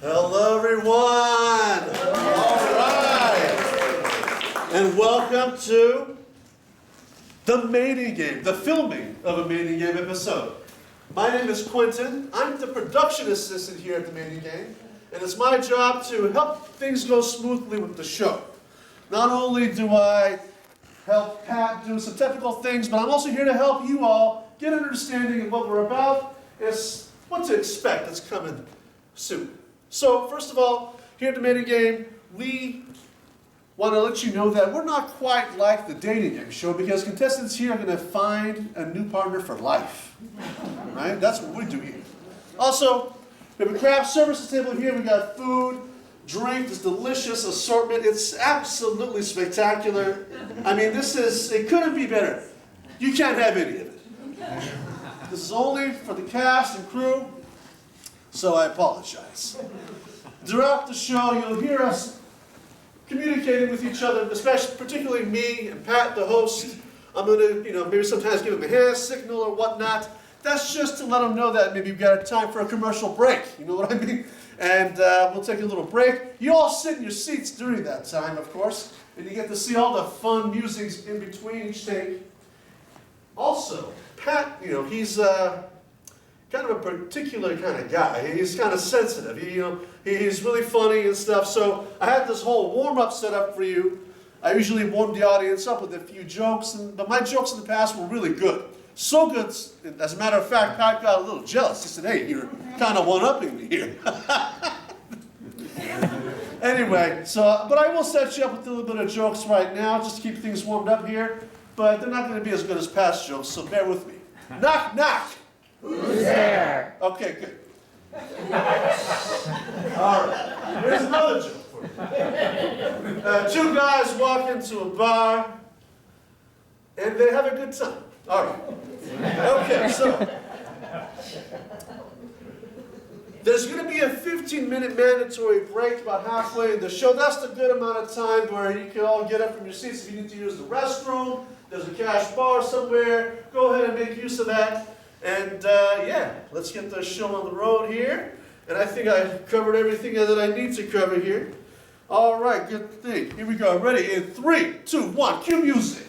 Hello, everyone. All right. And welcome to the mating game, the filming of a mating game episode. My name is Quentin. I'm the production assistant here at the mating game, and it's my job to help things go smoothly with the show. Not only do I help Pat do some technical things, but I'm also here to help you all get an understanding of what we're about and what to expect that's coming soon. So, first of all, here at the mating game, we want to let you know that we're not quite like the dating game show because contestants here are going to find a new partner for life. Right? That's what we do here. Also, we have a craft services table here. We got food, drink, this delicious assortment. It's absolutely spectacular. I mean, it couldn't be better. You can't have any of it. This is only for the cast and crew, so I apologize. Throughout the show, you'll hear us communicating with each other, especially, particularly me and Pat, the host. I'm going to, maybe sometimes give him a hand signal or whatnot. That's just to let them know that maybe we've got time for a commercial break. You know what I mean? And we'll take a little break. You all sit in your seats during that time, of course, and you get to see all the fun music in between each take. Also, Pat, he's kind of a particular kind of guy. He's kind of sensitive. He's really funny and stuff. So I had this whole warm-up set up for you. I usually warm the audience up with a few jokes, but my jokes in the past were really good. So good, as a matter of fact, Pat got a little jealous. He said, "Hey, you're kind of one-upping me here." Anyway, but I will set you up with a little bit of jokes right now, just to keep things warmed up here. But they're not going to be as good as past jokes, so bear with me. Knock, knock. Who's there? Okay, good. All right, here's another joke for you. Two guys walk into a bar, and they have a good time. All right. Okay, so there's going to be a 15-minute mandatory break about halfway in the show. That's the good amount of time where you can all get up from your seats. If you need to use the restroom, there's a cash bar somewhere. Go ahead and make use of that. And let's get the show on the road here. And I think I covered everything that I need to cover here. All right, good thing. Here we go. Ready? In 3, 2, 1. Cue music.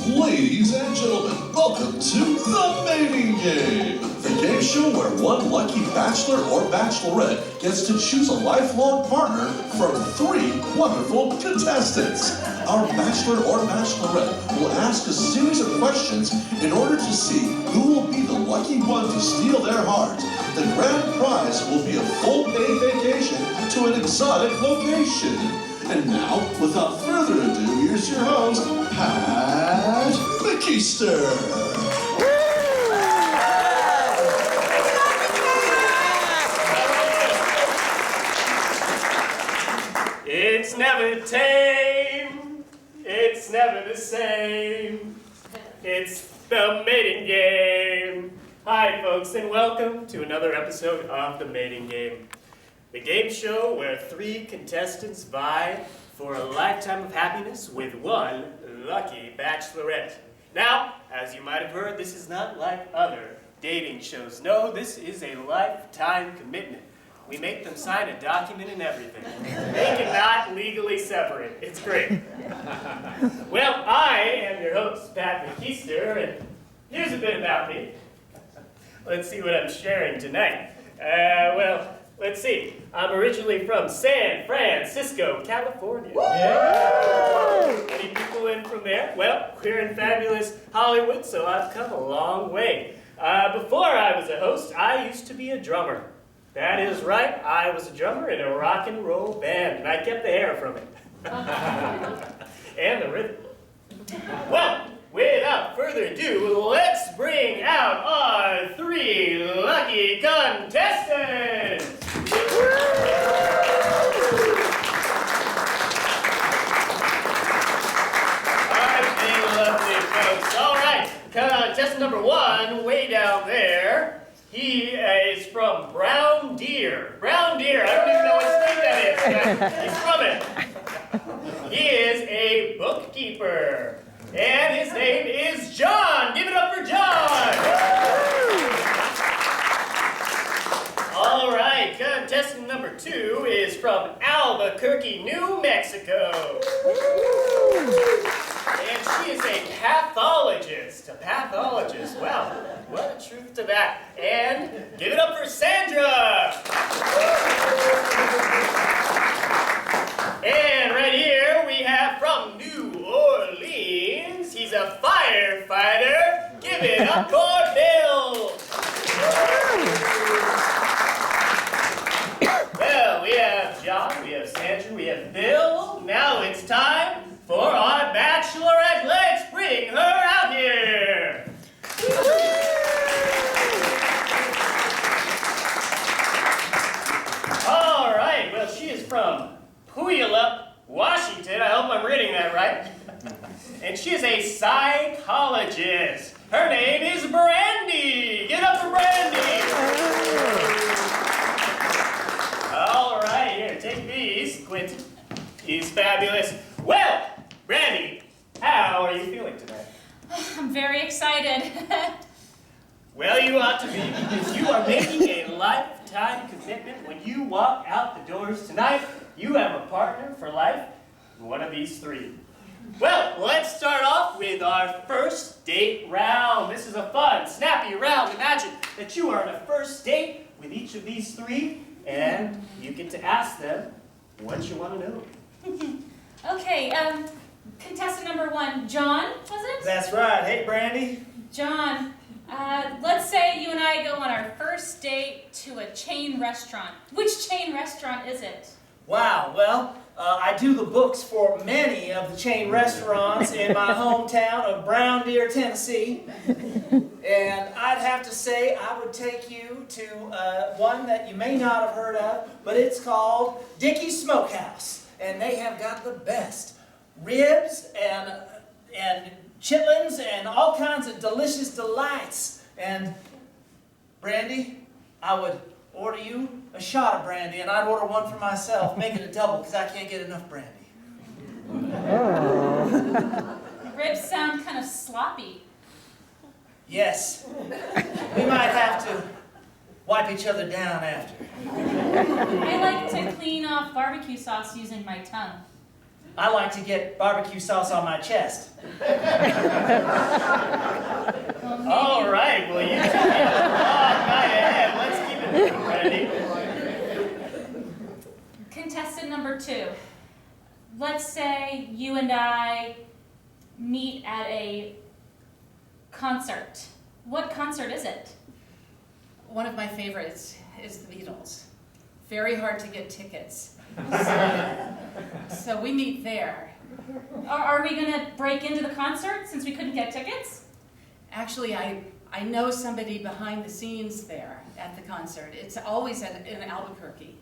Ladies and gentlemen, welcome to the mating game. The game show where one lucky bachelor or bachelorette gets to choose a lifelong partner from 3 wonderful contestants. Our bachelor or bachelorette will ask a series of questions in order to see who will be the lucky one to steal their heart. The grand prize will be a full paid vacation to an exotic location. And now, without further ado, here's your host, Pat McKeister. It's never tame, it's never the same, it's the mating game. Hi folks, and welcome to another episode of the mating game. The game show where 3 contestants vie for a lifetime of happiness with one lucky bachelorette. Now, as you might have heard, this is not like other dating shows. No, this is a lifetime commitment. We make them sign a document and everything. They cannot legally separate. It's great. Well, I am your host, Pat McKeister, and here's a bit about me. Let's see what I'm sharing tonight. Let's see. I'm originally from San Francisco, California. Yeah. Any people in from there? Well, we're in fabulous Hollywood, so I've come a long way. Before I was a host, I used to be a drummer. That is right, I was a drummer in a rock and roll band, and I kept the hair from it. And the rhythm. Well, without further ado, let's bring out our 3 lucky contestants! Lovely folks. All right, contestant number 1, way down there. He is from Brown Deer. Brown Deer, I don't even know what state that is. He's from it. He is a bookkeeper. And his name is John. Give it up for John. All right, right, contestant number 2 is from Albuquerque, New Mexico. And she is a pathologist. A pathologist. Well, what a truth to that. And give it up for Sandra. And right here we have from New Orleans, he's a firefighter. Give it up for Bill. Well, we have John, we have Sandra, we have Bill. Now it's time for our Bachelorette. Let's bring her out here. All right, well, she is from Puyallup, Washington. I hope I'm reading that right. And she is a psychologist. Her name is Brandy. Get up for Brandy. All right, here, take these. Quentin, he's fabulous. Well, Brandy, how are you feeling tonight? I'm very excited. Well, you ought to be, because you are making a lifetime commitment. When you walk out the doors tonight, you have a partner for life, one of these 3. Well, let's start off with our first date round. This is a fun, snappy round. Imagine that you are on a first date with each of these 3, and you get to ask them what you want to know. Okay, contestant number 1, John, was it? That's right. Hey, Brandy. John, let's say you and I go on our first date to a chain restaurant. Which chain restaurant is it? Wow. Well, I do the books for many of the chain restaurants in my hometown of Brown Deer, Tennessee. And I'd have to say I would take you to one that you may not have heard of, but it's called Dickey's Smokehouse. And they have got the best ribs and chitlins and all kinds of delicious delights. And Brandy, I would order you a shot of brandy, and I'd order one for myself. Make it a double, because I can't get enough brandy. The ribs sound kind of sloppy. Yes. We might have to wipe each other down after. I like to clean off barbecue sauce using my tongue. I like to get barbecue sauce on my chest. Well, maybe. All right, well, you two get a long night ahead. Let's keep it moving, Brandy. Contestant number 2. Let's say you and I meet at a concert. What concert is it? One of my favorites is the Beatles. Very hard to get tickets. So we meet there. Are we going to break into the concert since we couldn't get tickets? Actually, I know somebody behind the scenes there at the concert. It's always in Albuquerque.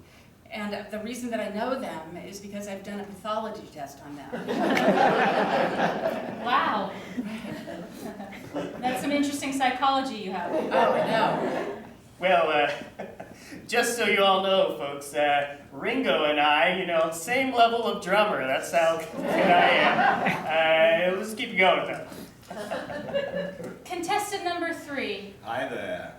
And the reason that I know them is because I've done a pathology test on them. Wow. That's some interesting psychology you have. Oh, I know. Well, just so you all know, folks, Ringo and I, same level of drummer. That's how good I am. Let's keep going, though. Contestant number 3. Hi there.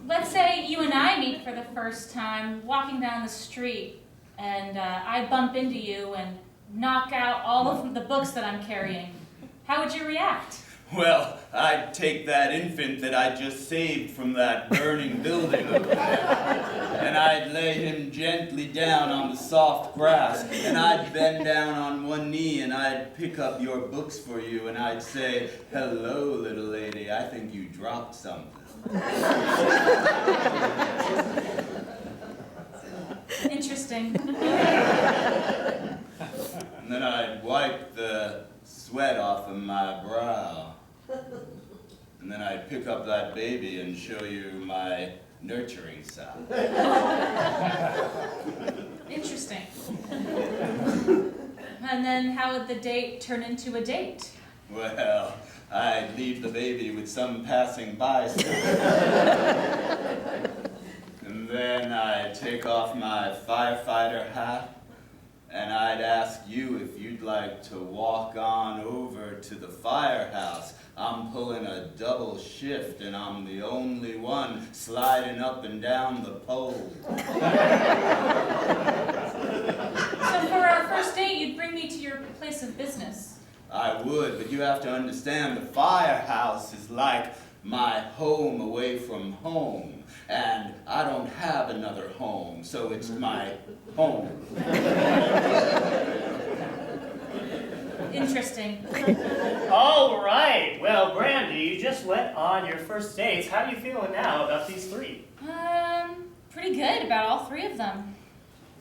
Let's say you and I meet for the first time walking down the street, and I bump into you and knock out all of the books that I'm carrying. How would you react? Well, I'd take that infant that I just saved from that burning building over there, and I'd lay him gently down on the soft grass, and I'd bend down on one knee, and I'd pick up your books for you, and I'd say, "Hello, little lady, I think you dropped something." Interesting. And then I'd wipe the sweat off of my brow. And then I'd pick up that baby and show you my nurturing side. Interesting. And then how would the date turn into a date? Well, I'd leave the baby with some passing bystander. And then I'd take off my firefighter hat, and I'd ask you if you'd like to walk on over to the firehouse. I'm pulling a double shift, and I'm the only one sliding up and down the pole. I would, but you have to understand the firehouse is like my home away from home, and I don't have another home, so it's my home. Interesting. All right. Well, Brandy, you just went on your first dates. How are you feeling now about these three? Pretty good about all three of them.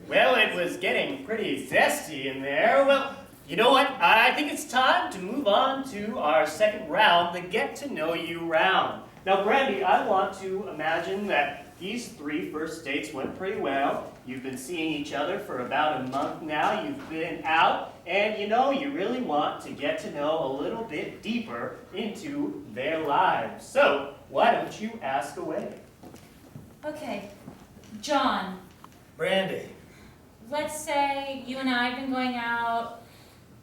Well, it was getting pretty zesty in there. Well, you know what? I think it's time to move on to our second round, the Get to Know You round. Now, Brandy, I want to imagine that these three first dates went pretty well. You've been seeing each other for about a month now. You've been out, and you know, you really want to get to know a little bit deeper into their lives. So, why don't you ask away? Okay, John, Brandy. let's say you and I have been going out,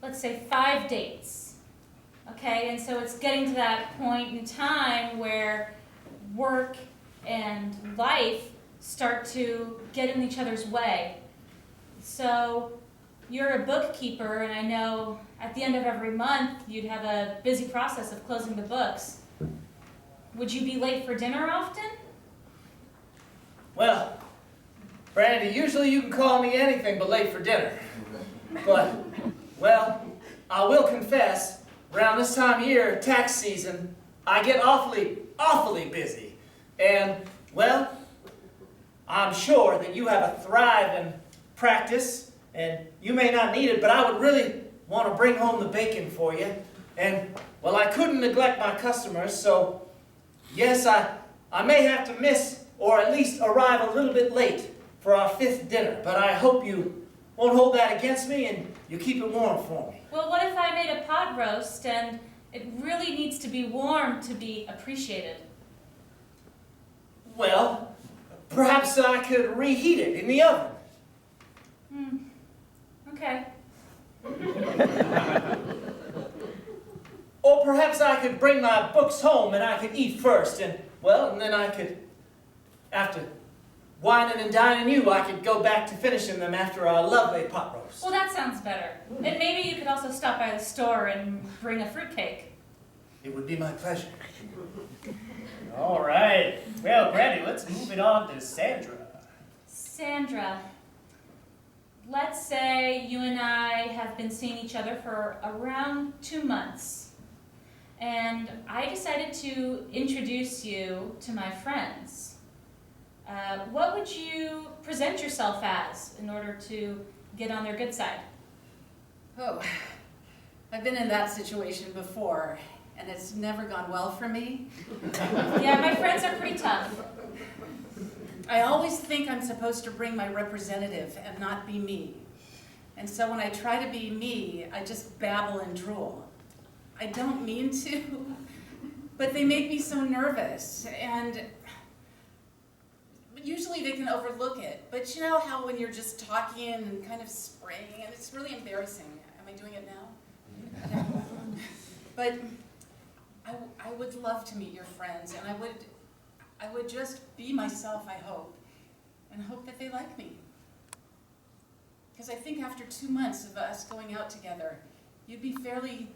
let's say 5 dates. Okay, and so it's getting to that point in time where work and life start to get in each other's way. So you're a bookkeeper, and I know at the end of every month you'd have a busy process of closing the books. Would you be late for dinner often? Well, Brandy, usually you can call me anything but late for dinner. But, well, I will confess, around this time of year, tax season, I get awfully busy. And, well, I'm sure that you have a thriving practice, and you may not need it, but I would really want to bring home the bacon for you. And, well, I couldn't neglect my customers, so, yes, I may have to miss or at least arrive a little bit late for our 5th dinner, but I hope you won't hold that against me and you keep it warm for me. Well, what if I made a pot roast and it really needs to be warm to be appreciated? Well, perhaps I could reheat it in the oven. Okay. Or perhaps I could bring my books home and I could eat first, and, well, and then I could, after wining and dining you, I could go back to finishing them after our lovely pot roast. Well, that sounds better. And maybe you could also stop by the store and bring a fruitcake. It would be my pleasure. All right. Well, Brandy, let's move it on to Sandra. Sandra, let's say you and I have been seeing each other for around 2 months. And I decided to introduce you to my friends. What would you present yourself as in order to get on their good side? Oh, I've been in that situation before, and it's never gone well for me. Yeah, my friends are pretty tough. I always think I'm supposed to bring my representative and not be me. And so when I try to be me, I just babble and drool. I don't mean to, but they make me so nervous, and usually they can overlook it. But you know how when you're just talking and kind of spraying, and it's really embarrassing. Am I doing it now? But I would love to meet your friends, and I would just be myself, I hope, and hope that they like me. Because I think after 2 months of us going out together, you'd be fairly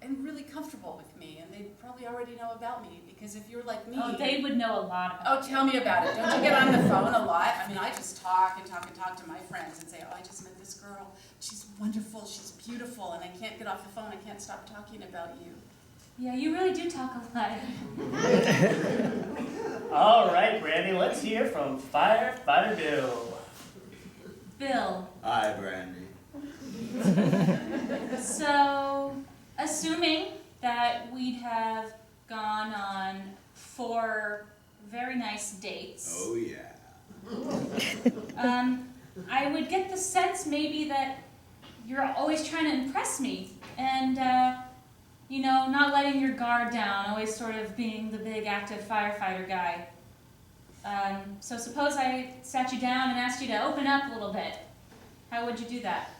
and really comfortable with me, and they'd probably already know about me, because if you're like me... Oh, they would know a lot about Oh, tell me about it. Don't you get on the phone a lot? I mean, I just talk and talk and talk to my friends and say, oh, I just met this girl. She's wonderful, she's beautiful, and I can't get off the phone. I can't stop talking about you. Yeah, you really do talk a lot. All right, Brandy, let's hear from Firefighter Bill. Bill. Hi, Brandy. So, assuming that we'd have gone on 4 very nice dates. Oh, yeah. I would get the sense maybe that you're always trying to impress me and, you know, not letting your guard down, always sort of being the big active firefighter guy. So suppose I sat you down and asked you to open up a little bit. How would you do that?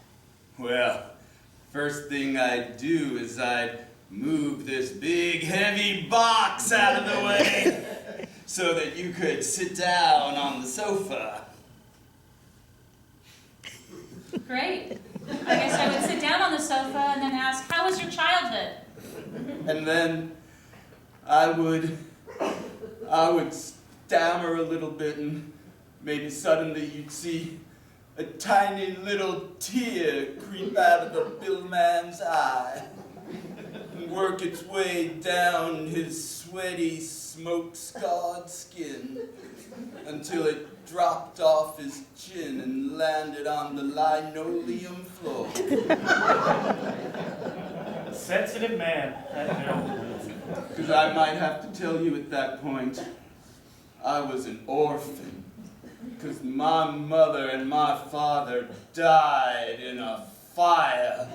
Well, first thing I'd do is I'd move this big heavy box out of the way so that you could sit down on the sofa. Great. I guess I would sit down on the sofa and then ask, how was your childhood? And then I would stammer a little bit, and maybe suddenly you'd see a tiny little tear creep out of the billman's eye and work its way down his sweaty, smoke-scarred skin until it dropped off his chin and landed on the linoleum floor. Sensitive man, that Bill. Because I might have to tell you at that point, I was an orphan. Because my mother and my father died in a fire.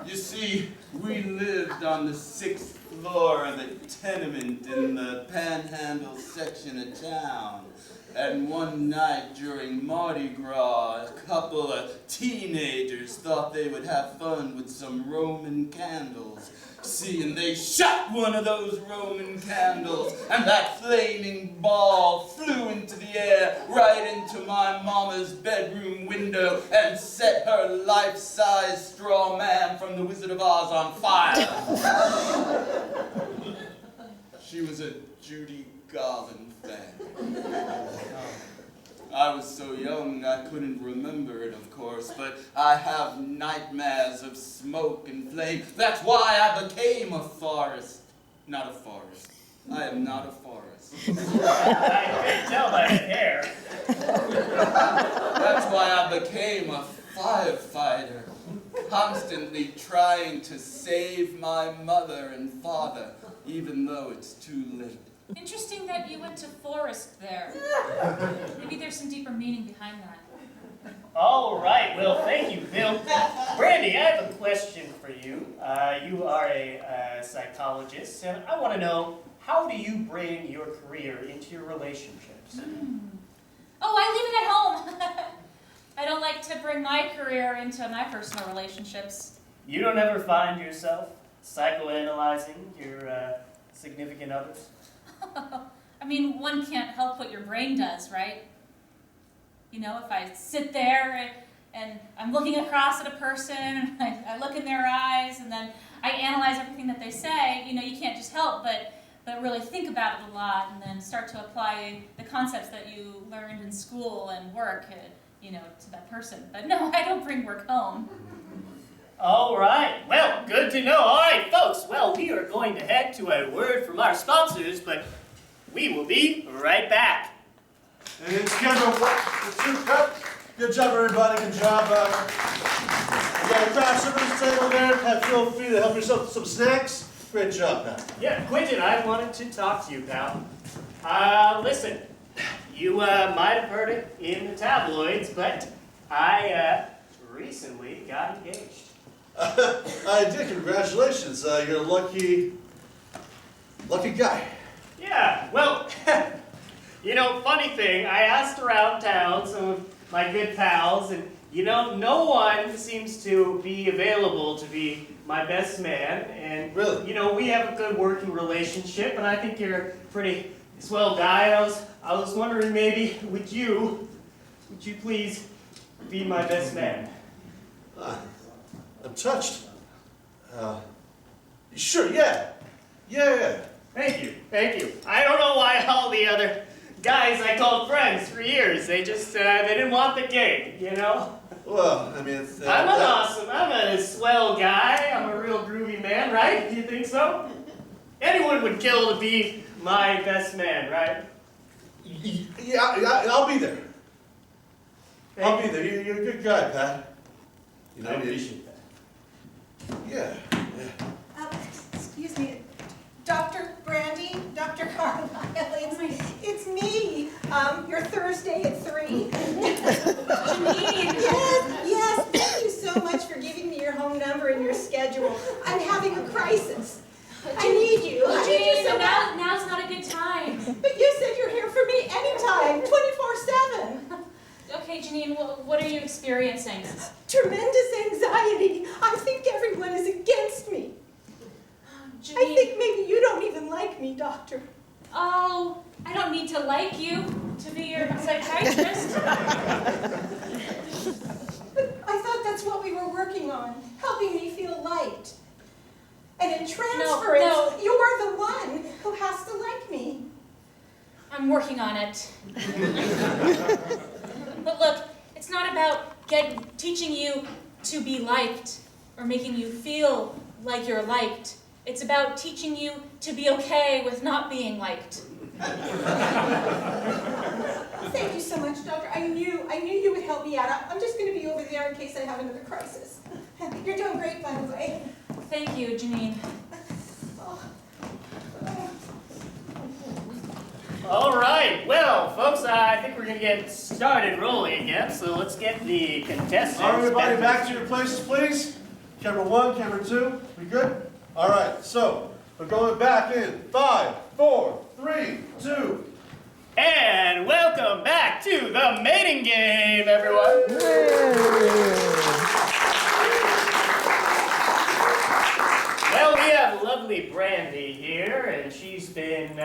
You see, we lived on the 6th floor of a tenement in the Panhandle section of town. And one night during Mardi Gras, a couple of teenagers thought they would have fun with some Roman candles. See, and they shot one of those Roman candles, and that flaming ball flew into the air right into my mama's bedroom window and set her life-size straw man from the Wizard of Oz on fire. She was a Judy Garland fan. I was so young I couldn't remember it, of course, but I have nightmares of smoke and flame. That's why I became a forest. Not a forest. I am not a forest. I can tell by the hair. That's why I became a firefighter, constantly trying to save my mother and father, even though it's too late. Interesting that you went to forest there. Maybe there's some deeper meaning behind that. All right, well, thank you, Bill. Brandy, I have a question for you. You are a psychologist, and I want to know, how do you bring your career into your relationships? Oh, I leave it at home. I don't like to bring my career into my personal relationships. You don't ever find yourself psychoanalyzing your significant others? I mean, one can't help what your brain does, right? You know, if I sit there and I'm looking across at a person, and I look in their eyes, and then I analyze everything that they say, you know, you can't just help but really think about it a lot, and then start to apply the concepts that you learned in school and work, you know, to that person. But no, I don't bring work home. All right, well, good to know. All right, folks, well, we are going to head to a word from our sponsors, but we will be right back. And it's schedule what? The 2 cup. Good job, everybody. Good job. You got a craft service table there. Feel free to help yourself with some snacks. Great job, Pat. Yeah, Quentin, I wanted to talk to you, pal. Listen, you might have heard it in the tabloids, but I recently got engaged. I did. Congratulations. You're a lucky guy. Yeah, well, you know, funny thing, I asked around town some of my good pals, and, you know, no one seems to be available to be my best man. And, really? You know, we have a good working relationship, and I think you're a pretty swell guy. I was wondering, maybe, would you please be my best man? I'm touched. Sure, yeah. Yeah. Thank you. I don't know why all the other guys I called friends for years, they just, they didn't want the gig, you know? Well, I mean, it's... I'm a swell guy, I'm a real groovy man, right? Do you think so? Anyone would kill to be my best man, right? Yeah, I'll be there. I'll be Thank there. You're a good guy, Pat. You know, I appreciate that. Yeah. Excuse me, Dr. Brandy, Dr. Carlisle, it's me, your Thursday at 3. Janine! Yes, thank you so much for giving me your home number and your schedule. I'm having a crisis. I need you. I need you so much. Now's not a good time. But you said you're here for me anytime, 24/7. Okay, Janine, what are you experiencing? Tremendous anxiety. I think everyone is against me. Janine. I think maybe you don't even like me, doctor. Oh, I don't need to like you to be your psychiatrist. But I thought that's what we were working on, helping me feel light. I'm working on it. But look, it's not about teaching you to be liked or making you feel like you're liked. It's about teaching you to be okay with not being liked. Thank you so much, Doctor. I knew you would help me out. I'm just going to be over there in case I have another crisis. You're doing great, by the way. Thank you, Janine. All right, well, folks, I think we're going to get started rolling again, so let's get the contestants. All right, everybody, back to your places, please. Camera 1, camera 2. We good? All right, so we're going back in 5, 4, 3, 2. And welcome back to the mating game, everyone. Well, we have lovely Brandy here, and she's been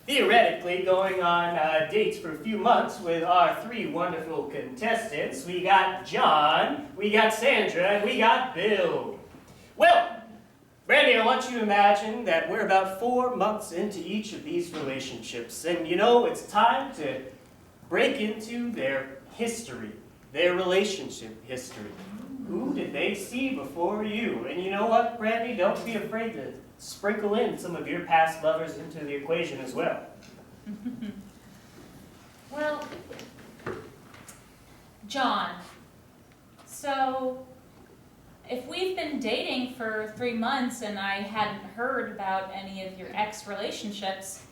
theoretically going on dates for a few months with our 3 wonderful contestants. We got John, we got Sandra, and we got Bill. Well, Brandy, I want you to imagine that we're about 4 months into each of these relationships, and you know, it's time to break into their history, their relationship history. Who did they see before you? And you know what, Brandy, don't be afraid to sprinkle in some of your past lovers into the equation as well. Well, John, so if we've been dating for 3 months and I hadn't heard about any of your ex-relationships,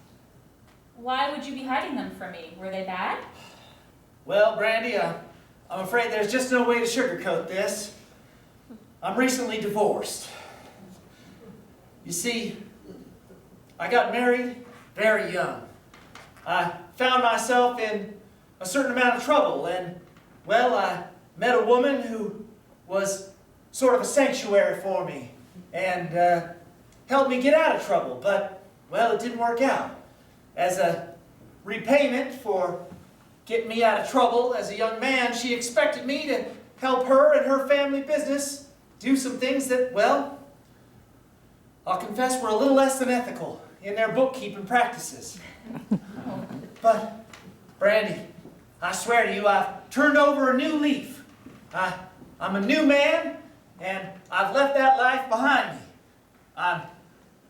why would you be hiding them from me? Were they bad? Well, Brandy, I'm afraid there's just no way to sugarcoat this. I'm recently divorced. You see, I got married very young. I found myself in a certain amount of trouble, and, well, I met a woman who was sort of a sanctuary for me and helped me get out of trouble, but, well, it didn't work out. As a repayment for getting me out of trouble as a young man, she expected me to help her and her family business do some things that, well, I'll confess were a little less than ethical in their bookkeeping practices. But, Brandy, I swear to you, I've turned over a new leaf. I'm a new man, and I've left that life behind me. I'm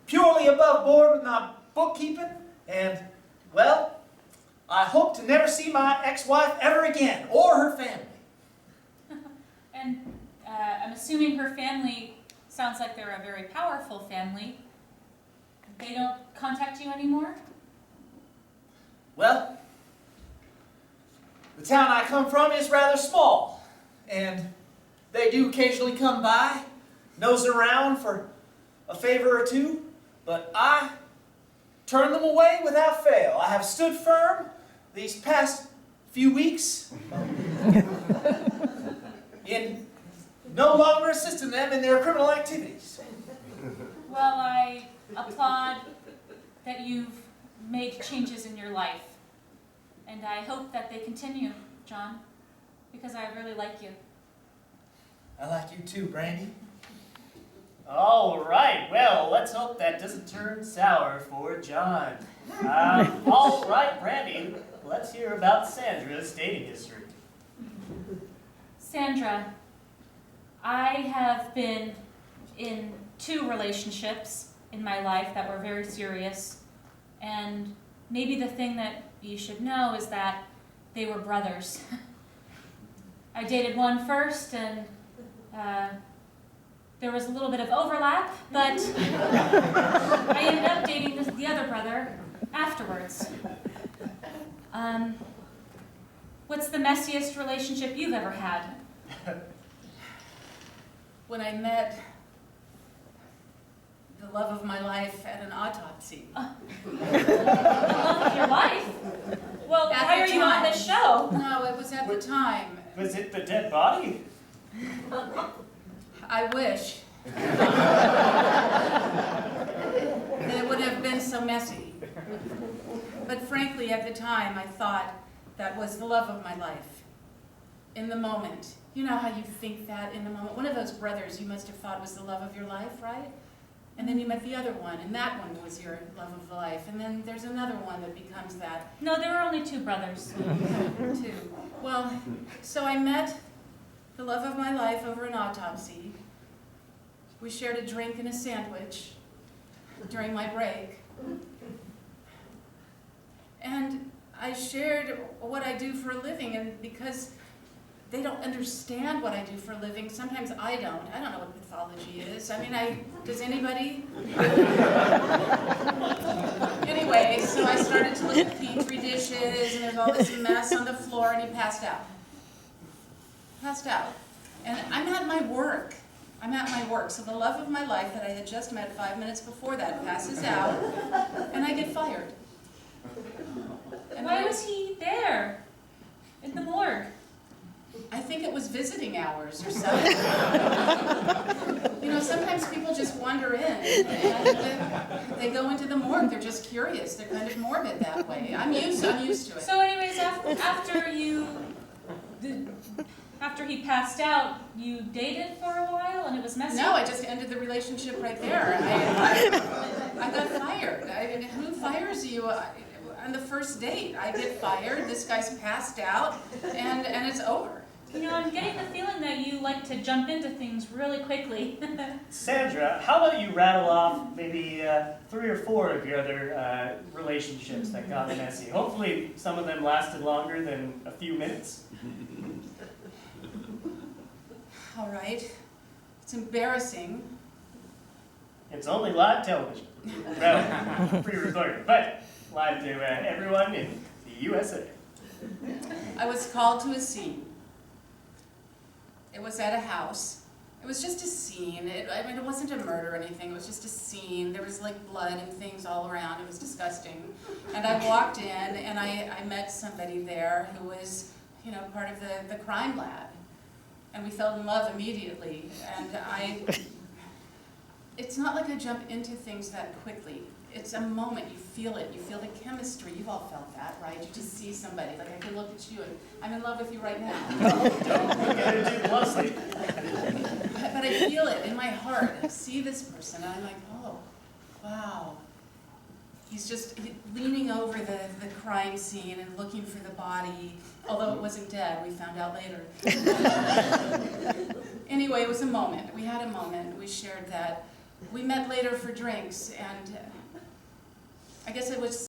purely above board with my bookkeeping, and, well, I hope to never see my ex-wife ever again, or her family. And I'm assuming her family sounds like they're a very powerful family. They don't contact you anymore? Well, the town I come from is rather small, and they do occasionally come by, nose around for a favor or two, but I turn them away without fail. I have stood firm these past few weeks in no longer assisting them in their criminal activities. Well, I applaud that you've made changes in your life. And I hope that they continue, John, because I really like you. I like you too, Brandy. All right, well, let's hope that doesn't turn sour for John. All right, Brandy, let's hear about Sandra's dating history. Sandra, I have been in 2 relationships in my life that were very serious, and maybe the thing that you should know is that they were brothers. I dated one first, and there was a little bit of overlap, but I ended up dating the other brother afterwards. What's the messiest relationship you've ever had? When I met the love of my life at an autopsy. The love of your life? Well, At why the are you on time. this show? No, it was at the time. Was it the dead body? I wish. That it would have been so messy. But frankly, at the time, I thought that was the love of my life. In the moment. You know how you think that in the moment? One of those brothers you must have thought was the love of your life, right? And then you met the other one, and that one was your love of life. And then there's another one that becomes that. No, there were only 2 brothers. Too. Well, so I met the love of my life over an autopsy. We shared a drink and a sandwich during my break. And I shared what I do for a living, and because they don't understand what I do for a living, sometimes I don't. I don't know what pathology is. I mean, does anybody? Anyway, so I started to look at Petri dishes, and there's all this mess on the floor, and he passed out. Passed out. And I'm at my work. So the love of my life that I had just met 5 minutes before that passes out, and I get fired. And Why was he there? In the morgue? I think it was visiting hours or something. You know, sometimes people just wander in and they go into the morgue. They're just curious. They're kind of morbid that way. I'm used to it. So anyways, after he passed out, you dated for a while and it was messy? No, I just ended the relationship right there. I got fired. Who fires you on the first date? I get fired, this guy's passed out, and it's over. You know, I'm getting the feeling that you like to jump into things really quickly. Sandra, how about you rattle off maybe 3 or 4 of your other relationships that got messy? Hopefully some of them lasted longer than a few minutes. All right. It's embarrassing. It's only live television. Well, pre-recorded, but live to everyone in the USA. I was called to a scene. It was at a house. It was just a scene. I mean, it wasn't a murder or anything. It was just a scene. There was like blood and things all around. It was disgusting. And I walked in and I met somebody there who was, you know, part of the crime lab. And we fell in love immediately. And it's not like I jump into things that quickly. It's a moment, you feel it, you feel the chemistry. You've all felt that, right? You just see somebody, like I can look at you and I'm in love with you right now. Don't look at it too closely. But I feel it in my heart. I see this person and I'm like, oh, wow. He's just leaning over the crime scene and looking for the body, although it wasn't dead, we found out later. Anyway, it was a moment. We had a moment. We shared that. We met later for drinks, and I guess I was